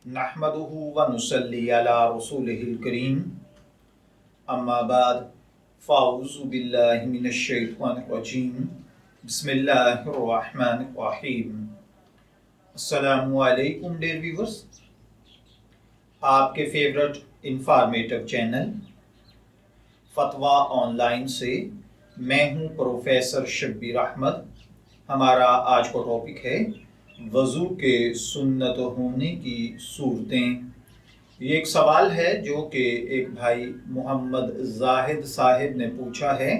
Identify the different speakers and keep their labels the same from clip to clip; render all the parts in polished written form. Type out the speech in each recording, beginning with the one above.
Speaker 1: नहमदुहु व नुसल्ली अला रसूलिहिल करीम अम्मा बाद फ़ाऊज़ु बिल्लाहि मिनश शैतानिर रजीम बिस्मिल्लाहिर रहमानिर रहीम। अस्सलामु अलैकुम डियर व्यूअर्स, आपके फेवरेट इंफॉर्मेटिव चैनल फतवा ऑनलाइन से मैं हूं प्रोफेसर शब्बीर अहमद। हमारा आज का टॉपिक है वज़ू के सुन्नत होने की सूरतें। ये एक सवाल है जो कि एक भाई मोहम्मद जाहिद साहिब ने पूछा है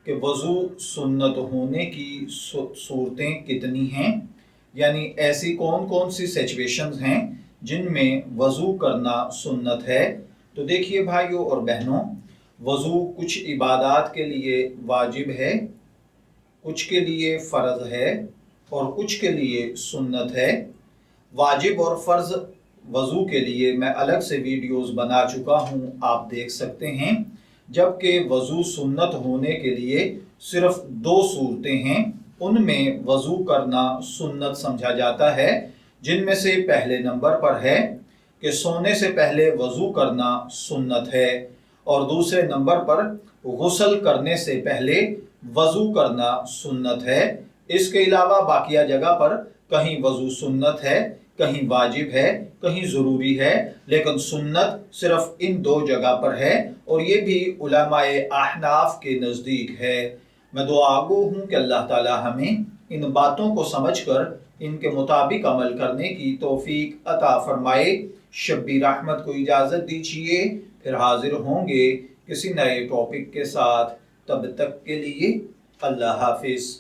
Speaker 1: कि वज़ू सुन्नत होने की सूरतें कितनी हैं, यानी ऐसी कौन कौन सी सिचुएशंस हैं जिनमें वज़ू करना सुन्नत है। तो देखिए भाइयों और बहनों, वज़ू कुछ इबादत के लिए वाजिब है, कुछ के लिए फ़र्ज़ है और कुछ के लिए सुन्नत है। वाजिब और फ़र्ज़ वज़ू के लिए मैं अलग से वीडियोस बना चुका हूँ, आप देख सकते हैं। जबकि वज़ू सुन्नत होने के लिए सिर्फ 2 सूरतें हैं, उनमें वज़ू करना सुन्नत समझा जाता है, जिनमें से पहले नंबर पर है कि सोने से पहले वज़ू करना सुन्नत है और दूसरे नंबर पर गुस्ल करने से पहले वज़ू करना सुन्नत है। इसके अलावा बाकिया जगह पर कहीं वज़ू सुन्नत है, कहीं वाजिब है, कहीं ज़रूरी है, लेकिन सुन्नत सिर्फ इन 2 जगह पर है और ये भी उलमाए अहनाफ के नज़दीक है। मैं दुआ गो हूँ कि अल्लाह ताला हमें इन बातों को समझकर इनके मुताबिक अमल करने की तौफीक अता फरमाए। शब्बीर अहमद को इजाज़त दीजिए, फिर हाजिर होंगे किसी नए टॉपिक के साथ। तब तक के लिए अल्लाह हाफिज़।